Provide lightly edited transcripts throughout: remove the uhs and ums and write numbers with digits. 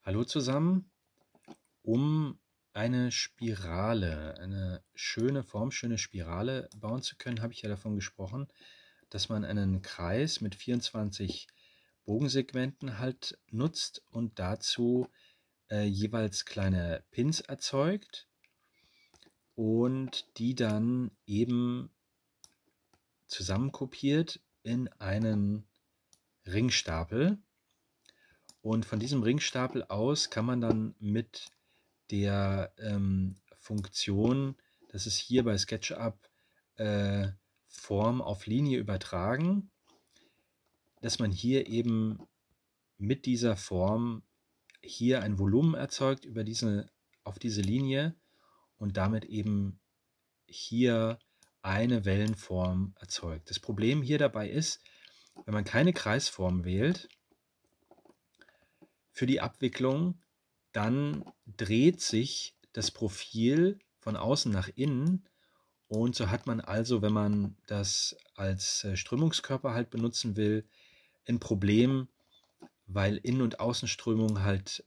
Hallo zusammen. Um eine Spirale, eine schöne, formschöne Spirale bauen zu können, habe ich ja davon gesprochen, dass man einen Kreis mit 24 Bogensegmenten halt nutzt und dazu jeweils kleine Pins erzeugt und die dann eben zusammenkopiert in einen Ringstapel. Und von diesem Ringstapel aus kann man dann mit der Funktion, das ist hier bei SketchUp Form auf Linie übertragen, dass man hier eben mit dieser Form hier ein Volumen erzeugt auf diese Linie und damit eben hier eine Wellenform erzeugt. Das Problem hier dabei ist, wenn man keine Kreisform wählt für die Abwicklung, dann dreht sich das Profil von außen nach innen und so hat man also, wenn man das als Strömungskörper halt benutzen will, ein Problem, weil Innen- und Außenströmung halt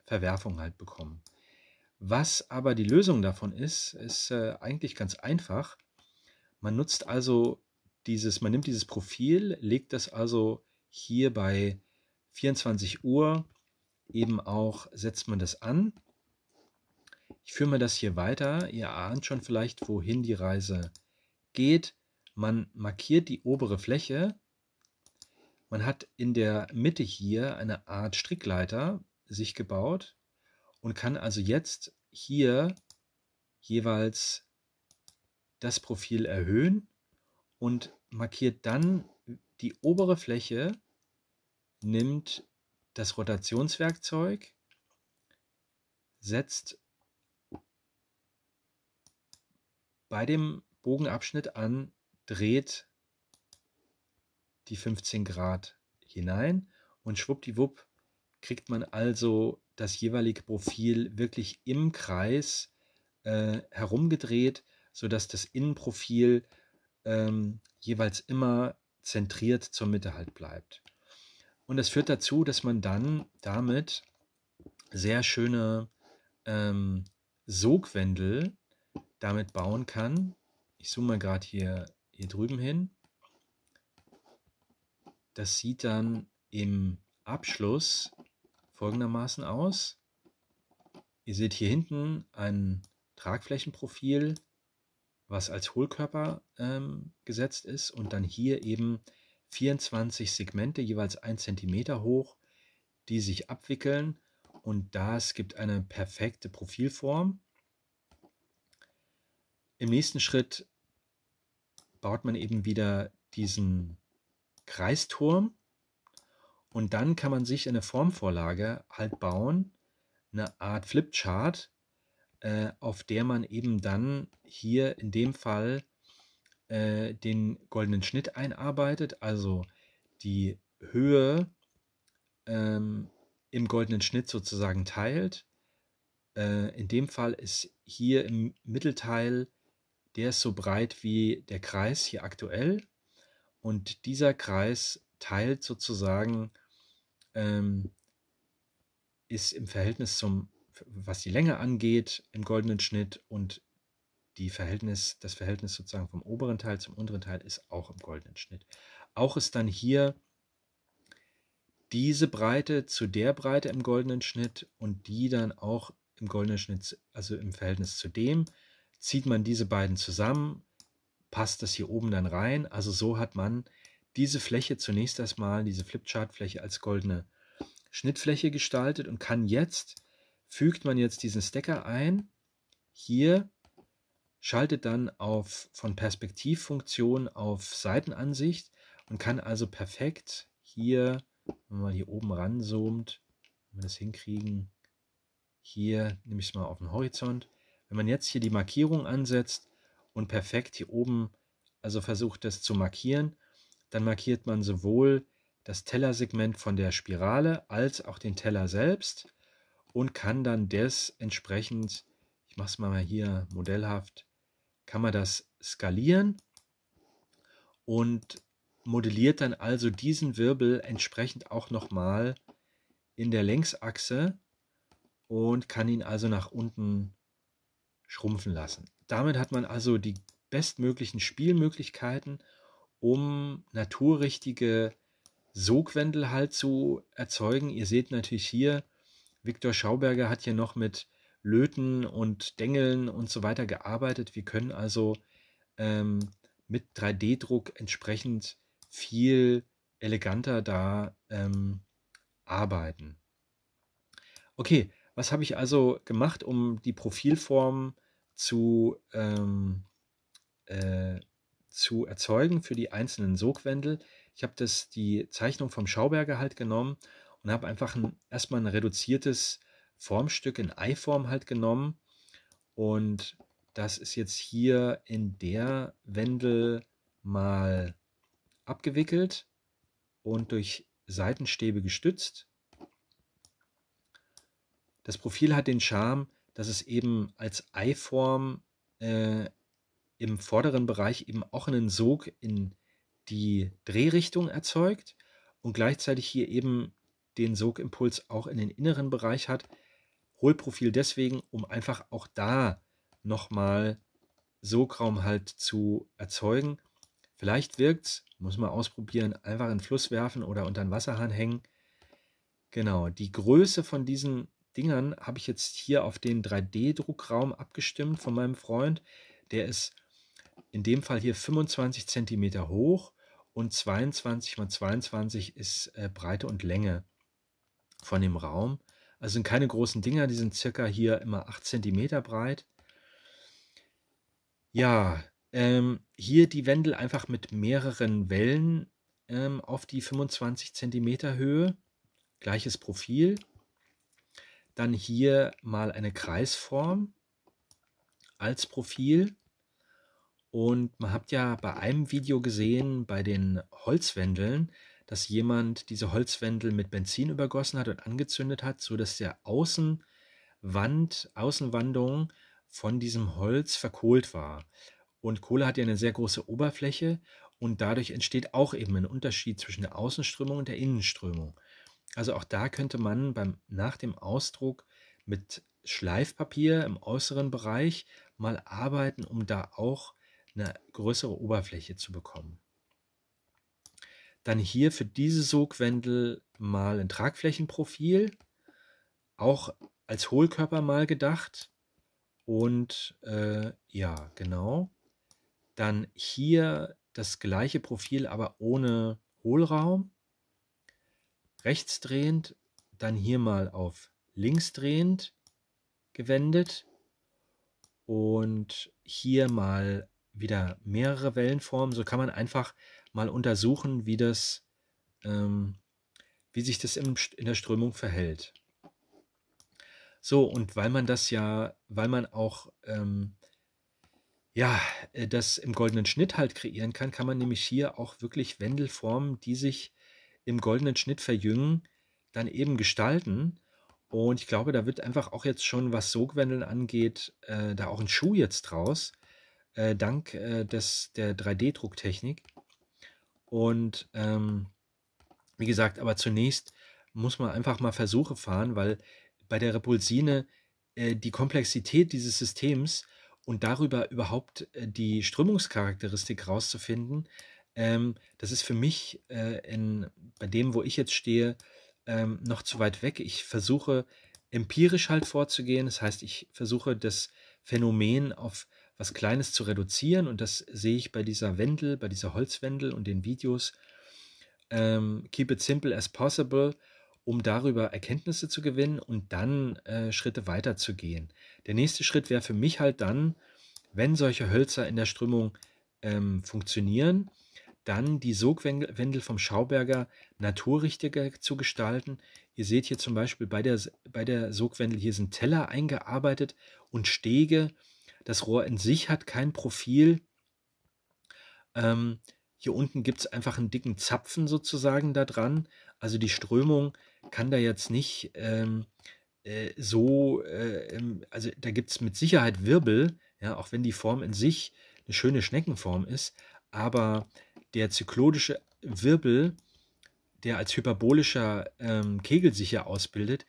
Verwerfung halt bekommen. Was aber die Lösung davon ist eigentlich ganz einfach. Man nutzt also man nimmt dieses Profil, legt das also hier bei 24 Uhr eben auch, setzt man das an. Ich führe mal das hier weiter. Ihr ahnt schon vielleicht, wohin die Reise geht. Man markiert die obere Fläche. Man hat in der Mitte hier eine Art Strickleiter sich gebaut und kann also jetzt hier jeweils das Profil erhöhen und markiert dann die obere Fläche, nimmt das Rotationswerkzeug, setzt bei dem Bogenabschnitt an, dreht die 15 Grad hinein und schwuppdiwupp kriegt man also das jeweilige Profil wirklich im Kreis herumgedreht, sodass das Innenprofil jeweils immer zentriert zur Mitte halt bleibt. Und das führt dazu, dass man dann damit sehr schöne Sogwändel damit bauen kann. Ich zoome mal gerade hier drüben hin. Das sieht dann im Abschluss folgendermaßen aus. Ihr seht hier hinten ein Tragflächenprofil, was als Hohlkörper gesetzt ist und dann hier eben 24 Segmente, jeweils 1 cm hoch, die sich abwickeln und das gibt eine perfekte Profilform. Im nächsten Schritt baut man eben wieder diesen Kreisturm und dann kann man sich eine Formvorlage halt bauen, eine Art Flipchart, auf der man eben dann hier in dem Fall den goldenen Schnitt einarbeitet, also die Höhe im goldenen Schnitt sozusagen teilt. In dem Fall ist hier im Mittelteil, der ist so breit wie der Kreis hier aktuell und dieser Kreis teilt sozusagen, ist im Verhältnis was die Länge angeht, im goldenen Schnitt und das Verhältnis sozusagen vom oberen Teil zum unteren Teil ist auch im goldenen Schnitt. Auch ist dann hier diese Breite zu der Breite im goldenen Schnitt und die dann auch im goldenen Schnitt, also im Verhältnis zu dem, zieht man diese beiden zusammen, passt das hier oben dann rein. Also so hat man diese Fläche zunächst erstmal, diese Flipchart-Fläche als goldene Schnittfläche gestaltet und fügt man jetzt diesen Stacker ein, hier schaltet dann von Perspektivfunktion auf Seitenansicht und kann also perfekt hier, wenn man mal hier oben ranzoomt, wenn wir das hinkriegen, hier nehme ich es mal auf den Horizont, wenn man jetzt hier die Markierung ansetzt und perfekt hier oben also versucht das zu markieren, dann markiert man sowohl das Tellersegment von der Spirale als auch den Teller selbst und kann dann entsprechend, ich mache es mal hier modellhaft, kann man das skalieren und modelliert dann also diesen Wirbel entsprechend auch nochmal in der Längsachse und kann ihn also nach unten schrumpfen lassen. Damit hat man also die bestmöglichen Spielmöglichkeiten, um naturrichtige Sogwendel halt zu erzeugen. Ihr seht natürlich hier, Viktor Schauberger hat hier noch mit Löten und Dengeln und so weiter gearbeitet. Wir können also mit 3D-Druck entsprechend viel eleganter da arbeiten. Okay, was habe ich also gemacht, um die Profilform zu erzeugen für die einzelnen Sogwendel? Ich habe die Zeichnung vom Schauberger halt genommen und habe einfach erstmal ein reduziertes Formstück in Eiform halt genommen. Und das ist jetzt hier in der Wendel mal abgewickelt und durch Seitenstäbe gestützt. Das Profil hat den Charme, dass es eben als Eiform im vorderen Bereich eben auch einen Sog in die Drehrichtung erzeugt und gleichzeitig hier eben den Sogimpuls auch in den inneren Bereich hat. Hohlprofil deswegen, um einfach auch da nochmal Sograum halt zu erzeugen. Vielleicht wirkt es, muss man ausprobieren, einfach in den Fluss werfen oder unter den Wasserhahn hängen. Genau, die Größe von diesen Dingern habe ich jetzt hier auf den 3D-Druckraum abgestimmt von meinem Freund. Der ist in dem Fall hier 25 cm hoch und 22 x 22 ist Breite und Länge von dem Raum. Also sind keine großen Dinger, die sind circa hier immer 8 cm breit. Ja, hier die Wendel einfach mit mehreren Wellen auf die 25 cm Höhe. Gleiches Profil. Dann hier mal eine Kreisform als Profil. Und man hat ja bei einem Video gesehen, bei den Holzwendeln, dass jemand diese Holzwendel mit Benzin übergossen hat und angezündet hat, sodass der Außenwandung von diesem Holz verkohlt war. Und Kohle hat ja eine sehr große Oberfläche und dadurch entsteht auch eben ein Unterschied zwischen der Außenströmung und der Innenströmung. Also auch da könnte man nach dem Ausdruck mit Schleifpapier im äußeren Bereich mal arbeiten, um da auch eine größere Oberfläche zu bekommen. Dann hier für diese Sogwendel mal ein Tragflächenprofil, auch als Hohlkörper mal gedacht. Und ja, genau. Dann hier das gleiche Profil, aber ohne Hohlraum. Rechtsdrehend, dann hier mal auf linksdrehend gewendet. Und hier mal wieder mehrere Wellenformen. So kann man einfach mal untersuchen, wie sich das in der Strömung verhält. So, und weil man auch das im goldenen Schnitt halt kreieren kann, kann man nämlich hier auch wirklich Wendelformen, die sich im goldenen Schnitt verjüngen, dann eben gestalten. Und ich glaube, da wird einfach auch jetzt schon, was Sogwendeln angeht, da auch ein Schuh jetzt draus, dank der 3D-Drucktechnik. Und wie gesagt, aber zunächst muss man einfach mal Versuche fahren, weil bei der Repulsine die Komplexität dieses Systems und darüber überhaupt die Strömungscharakteristik rauszufinden, das ist für mich bei dem, wo ich jetzt stehe, noch zu weit weg. Ich versuche empirisch halt vorzugehen. Das heißt, ich versuche das Phänomen auf was Kleines zu reduzieren und das sehe ich bei dieser Holzwendel und den Videos. Keep it simple as possible, um darüber Erkenntnisse zu gewinnen und dann Schritte weiter zu gehen. Der nächste Schritt wäre für mich halt dann, wenn solche Hölzer in der Strömung funktionieren, dann die Sogwendel vom Schauberger naturrichtiger zu gestalten. Ihr seht hier zum Beispiel bei der Sogwendel, hier sind Teller eingearbeitet und Stege. Das Rohr in sich hat kein Profil. Hier unten gibt es einfach einen dicken Zapfen sozusagen da dran. Also die Strömung kann da jetzt nicht also da gibt es mit Sicherheit Wirbel, ja, auch wenn die Form in sich eine schöne Schneckenform ist, aber der zyklodische Wirbel, der als hyperbolischer Kegel sich hier ausbildet,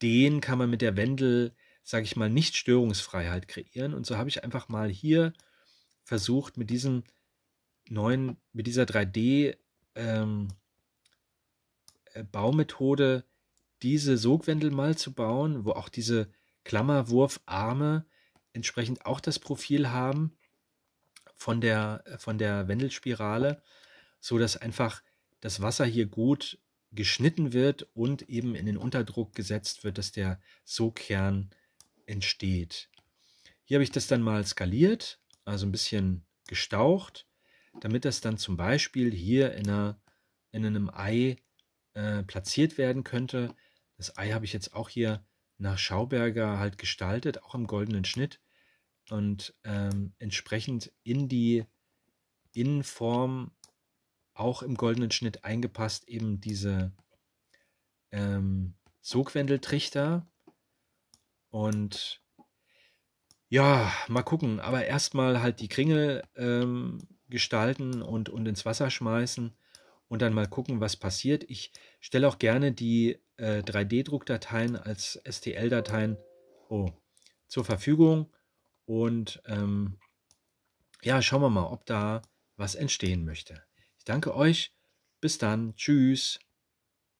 den kann man mit der Wendel, sage ich mal, nicht Störungsfreiheit kreieren. Und so habe ich einfach mal hier versucht, mit dieser 3D Baumethode diese Sogwendel mal zu bauen, wo auch diese Klammerwurfarme entsprechend auch das Profil haben von der Wendelspirale, so dass einfach das Wasser hier gut geschnitten wird und eben in den Unterdruck gesetzt wird, dass der Sogkern entsteht. Hier habe ich das dann mal skaliert, also ein bisschen gestaucht, damit das dann zum Beispiel hier in einem Ei platziert werden könnte. Das Ei habe ich jetzt auch hier nach Schauberger halt gestaltet, auch im goldenen Schnitt und entsprechend in die Innenform auch im goldenen Schnitt eingepasst, eben diese Sogwendeltrichter. Und ja, mal gucken, aber erstmal halt die Kringel gestalten und ins Wasser schmeißen und dann mal gucken, was passiert. Ich stelle auch gerne die 3D-Druckdateien als STL-Dateien zur Verfügung und ja, schauen wir mal, ob da was entstehen möchte. Ich danke euch. Bis dann. Tschüss.